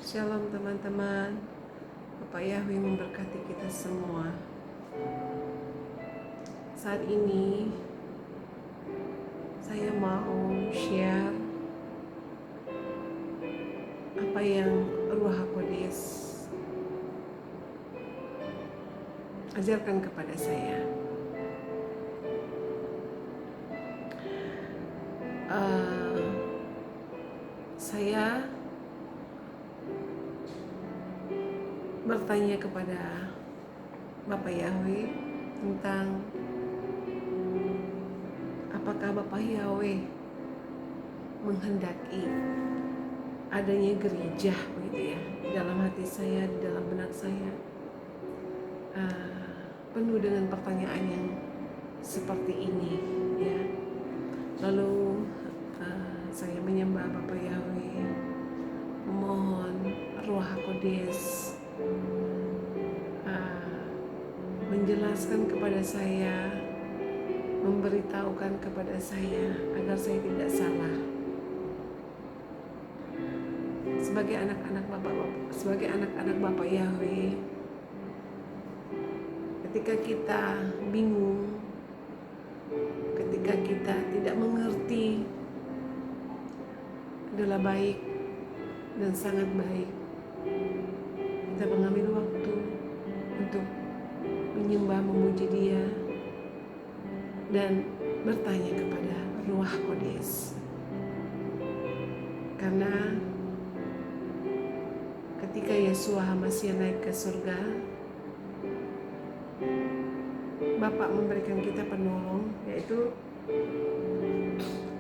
Shalom teman-teman. Bapak Yahweh memberkati kita semua. Saat ini saya mau share apa yang Ruach HaKodes ajarkan kepada saya. Saya bertanya kepada Bapak Yahweh tentang apakah Bapak Yahweh menghendaki adanya gereja, begitu ya, di dalam hati saya, di dalam benak saya, penuh dengan pertanyaan yang seperti ini, ya. Lalu saya menyembah Bapak Yahweh, memohon Ruach HaKodes menjelaskan kepada saya, memberitahukan kepada saya agar saya tidak salah. Sebagai anak-anak Bapak Yahweh, ketika kita bingung, ketika kita tidak mengerti, adalah baik dan sangat baik kita mengambil waktu untuk menyembah, memuji Dia, dan bertanya kepada Ruach HaKodes. Karena ketika Yeshua HaMashiach naik ke surga, Bapa memberikan kita penolong, yaitu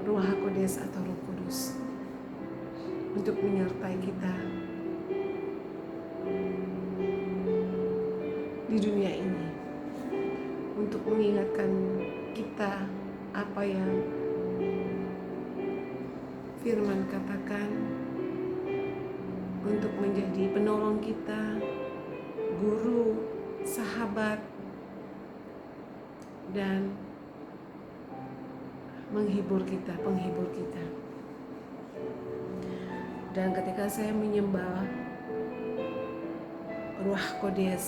Ruach HaKodes atau Roh Kudus, untuk menyertai kita di dunia ini, untuk mengingatkan kita apa yang firman katakan, untuk menjadi penolong kita, guru, sahabat, dan menghibur kita, penghibur kita. Dan ketika saya menyembah, Ruach HaKodes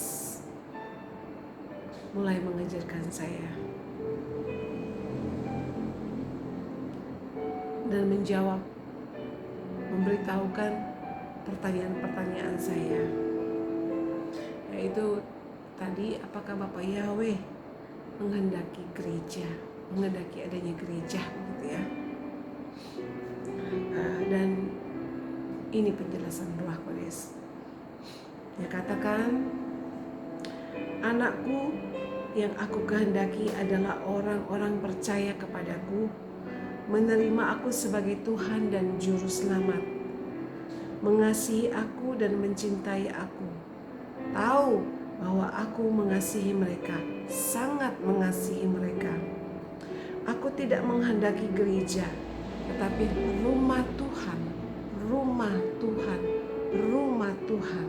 mulai mengajarkan saya dan menjawab, memberitahukan pertanyaan-pertanyaan saya, yaitu tadi, apakah Bapak Yahweh menghendaki gereja, menghendaki adanya gereja, begitu ya. Dan ini penjelasan Ruach HaKodes. Dia katakan, anakku yang aku kehendaki adalah orang-orang percaya kepadaku, menerima aku sebagai Tuhan dan Juru Selamat, mengasihi aku dan mencintai aku, tahu bahwa aku mengasihi mereka, sangat mengasihi mereka. Aku tidak menghendaki gereja, tetapi rumah Tuhan, rumah Tuhan, rumah Tuhan.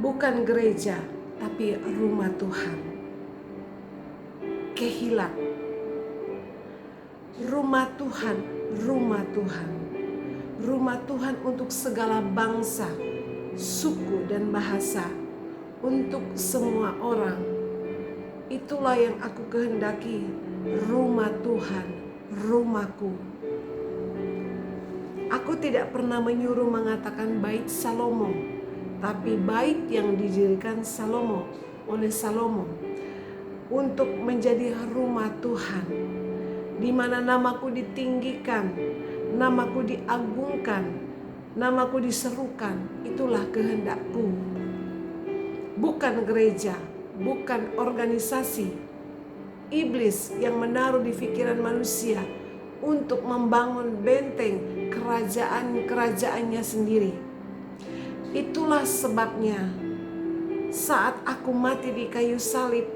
Bukan gereja, tapi rumah Tuhan. Kehilat. Rumah Tuhan, rumah Tuhan. Rumah Tuhan untuk segala bangsa, suku dan bahasa, untuk semua orang. Itulah yang aku kehendaki, rumah Tuhan, rumahku. Aku tidak pernah menyuruh mengatakan bait Salomo, tapi bait yang didirikan Salomo oleh Salomo untuk menjadi rumah Tuhan, di mana namaku ditinggikan, namaku diagungkan, namaku diserukan. Itulah kehendakku. Bukan gereja, bukan organisasi iblis yang menaruh di pikiran manusia untuk membangun benteng kerajaan-kerajaannya sendiri. Itulah sebabnya saat aku mati di kayu salib,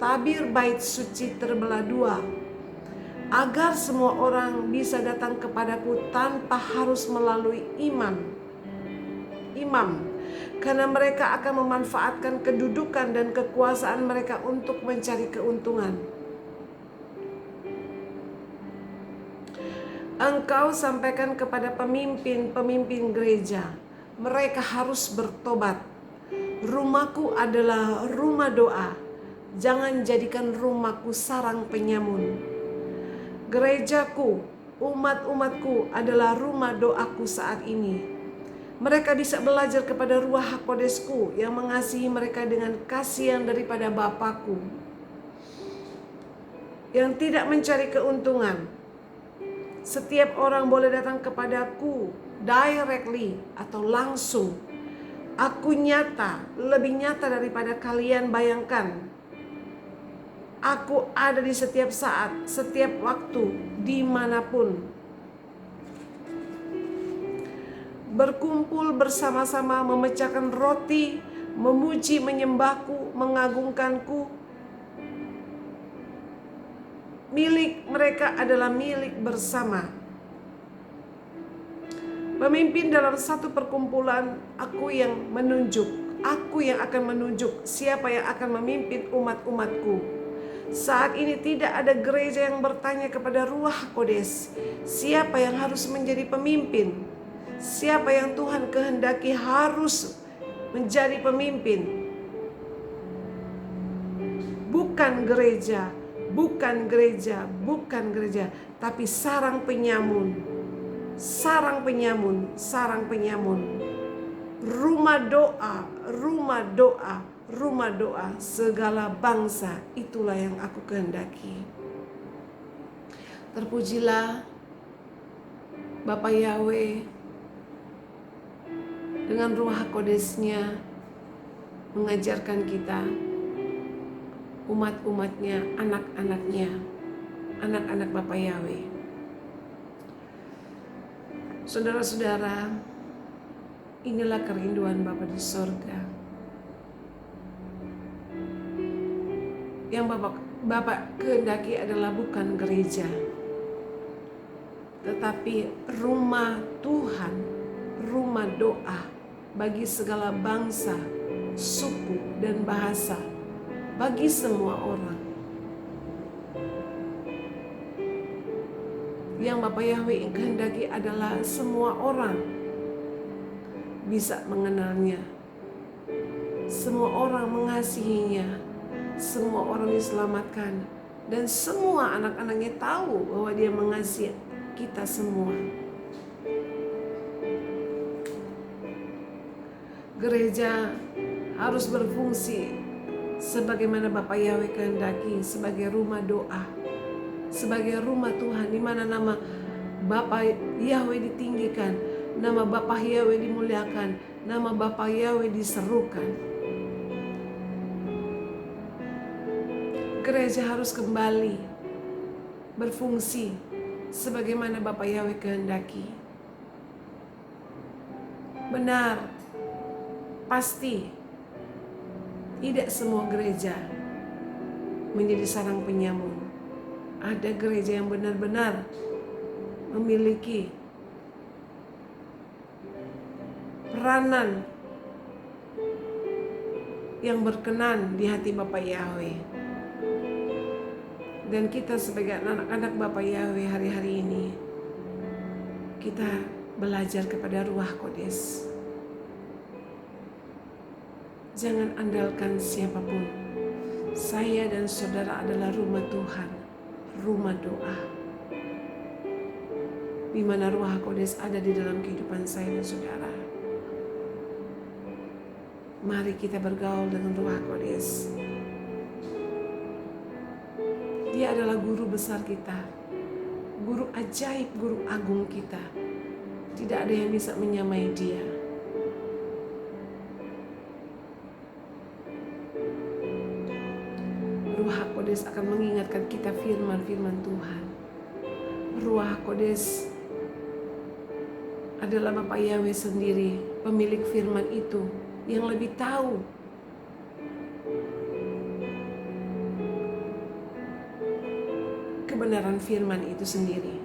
tabir bait suci terbelah dua, agar semua orang bisa datang kepadaku tanpa harus melalui imam, karena mereka akan memanfaatkan kedudukan dan kekuasaan mereka untuk mencari keuntungan. Engkau sampaikan kepada pemimpin-pemimpin gereja, mereka harus bertobat. Rumahku adalah rumah doa, jangan jadikan rumahku sarang penyamun. Gerejaku, umat-umatku adalah rumah doaku saat ini. Mereka bisa belajar kepada Ruach HaKodesku yang mengasihi mereka dengan kasih yang daripada Bapakku, yang tidak mencari keuntungan. Setiap orang boleh datang kepadaku directly atau langsung. Aku nyata, lebih nyata daripada kalian bayangkan. Aku ada di setiap saat, setiap waktu, dimanapun. Berkumpul bersama-sama, memecahkan roti, memuji, menyembahku, mengagungkanku. Milik mereka adalah milik bersama. Pemimpin dalam satu perkumpulan, aku yang akan menunjuk siapa yang akan memimpin umat-umatku. Saat ini tidak ada gereja yang bertanya kepada Ruach Kodes, siapa yang harus menjadi pemimpin, siapa yang Tuhan kehendaki harus menjadi pemimpin. Bukan gereja, tapi sarang penyamun. Rumah doa segala bangsa, itulah yang aku kehendaki. Terpujilah Bapa Yahweh dengan Ruach HaKodesnya mengajarkan kita, umat-umatnya, anak-anaknya, anak-anak Bapa Yahweh. Saudara-saudara, inilah kerinduan Bapa di sorga. Yang Bapak kehendaki adalah bukan gereja, tetapi rumah Tuhan, rumah doa bagi segala bangsa, suku, dan bahasa, bagi semua orang. Yang Bapa Yahweh kehendaki adalah semua orang bisa mengenalnya, semua orang mengasihinya, semua orang diselamatkan, dan semua anak-anaknya tahu bahwa Dia mengasihi kita semua. Gereja harus berfungsi sebagaimana Bapa Yahweh kehendaki, sebagai rumah doa, sebagai rumah Tuhan, di mana nama Bapa Yahweh ditinggikan, nama Bapa Yahweh dimuliakan, nama Bapa Yahweh diserukan. Gereja harus kembali berfungsi sebagaimana Bapa Yahweh kehendaki. Benar, pasti tidak semua gereja menjadi sarang penyamun. Ada gereja yang benar-benar memiliki peranan yang berkenan di hati Bapa Yahweh. Dan kita sebagai anak-anak Bapa Yahweh hari-hari ini, kita belajar kepada Ruach Kodes. Jangan andalkan siapapun. Saya dan saudara adalah rumah Tuhan, rumah doa, di mana Ruach Kodes ada di dalam kehidupan saya dan saudara. Mari kita bergaul dengan Ruach Kodes. Dia adalah guru besar kita, guru ajaib, guru agung kita. Tidak ada yang bisa menyamai Dia. Ruach Kodes akan mengingatkan kita firman-firman Tuhan. Ruach Kodes adalah Bapa Yahweh sendiri, pemilik firman itu, yang lebih tahu kebenaran firman itu sendiri.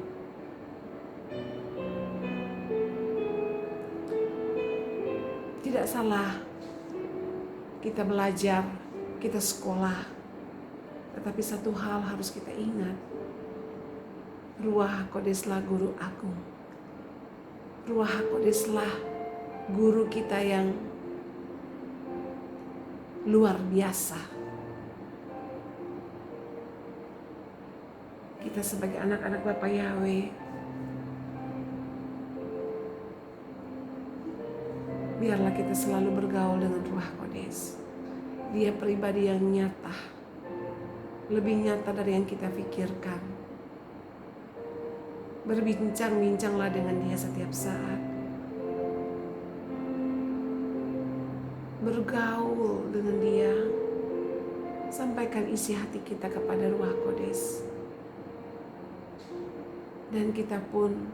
Tidak salah kita belajar, kita sekolah, tetapi satu hal harus kita ingat. Ruach HaKodeslah guru agung. Ruach HaKodeslah guru kita yang luar biasa. Kita sebagai anak-anak Bapa Yahweh, biarlah kita selalu bergaul dengan Ruach Kodes. Dia pribadi yang nyata, lebih nyata dari yang kita pikirkan. Berbincang-bincanglah dengan dia setiap saat. Bergaul dengan dia. Sampaikan isi hati kita kepada Ruach Kodes. Dan kita pun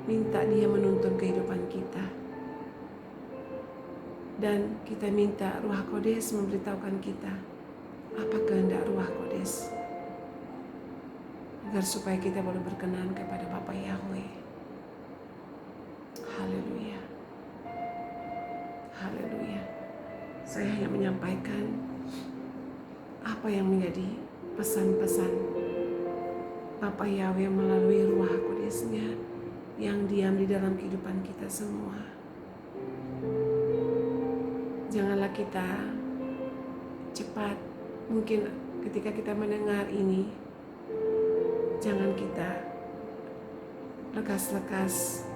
minta dia menuntun kehidupan kita. Dan kita minta Ruach Kodes memberitahukan kita apa kehendak Ruach Kodes, agar supaya kita boleh berkenan kepada Bapa Yahweh. Haleluya. Haleluya. Saya hanya menyampaikan apa yang menjadi pesan-pesan Bapa Yahweh melalui Ruach Kodesnya yang diam di dalam kehidupan kita semua. Janganlah kita cepat, mungkin ketika kita mendengar ini, jangan kita lekas-lekas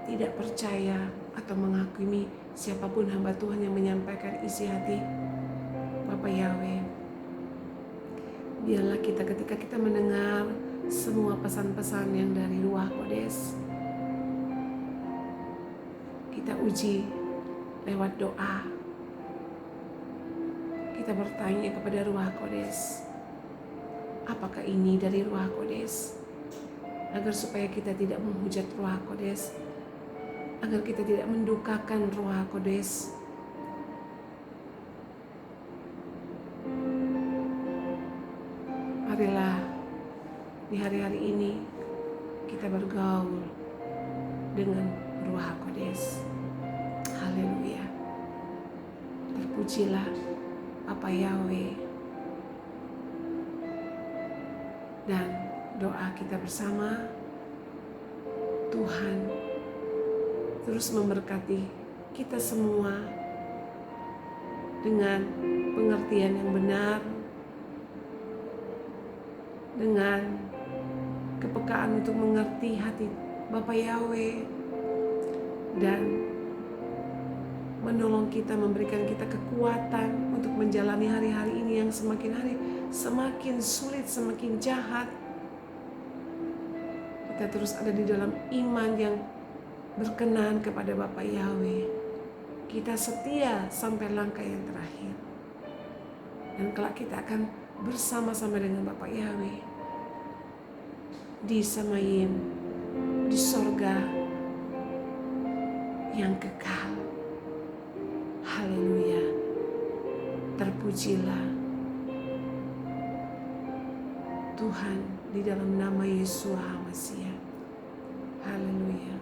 tidak percaya atau menghakimi siapapun hamba Tuhan yang menyampaikan isi hati Bapa Yahweh. Biarlah kita ketika kita mendengar semua pesan-pesan yang dari Ruach Kodes, kita uji lewat doa. Kita bertanya kepada Ruach Kodes, apakah ini dari Ruach Kodes? Agar supaya kita tidak menghujat Ruach Kodes, agar kita tidak mendukakan Ruach Kodes. Marilah di hari-hari ini kita bergaul dengan Ruach Kodes. Haleluya. Terpujilah Bapa Yahweh. Dan doa kita bersama, Tuhan terus memberkati kita semua dengan pengertian yang benar, dengan kepekaan untuk mengerti hati Bapa Yahweh, dan menolong kita, memberikan kita kekuatan untuk menjalani hari-hari ini yang semakin hari semakin sulit, semakin jahat. Kita terus ada di dalam iman yang berkenan kepada Bapa Yahweh. Kita setia sampai langkah yang terakhir. Dan kelak kita akan bersama-sama dengan Bapa Yahweh di Samayim, di sorga yang kekal. Haleluya. Terpujilah Tuhan di dalam nama Yesua HaMasiah. Haleluya.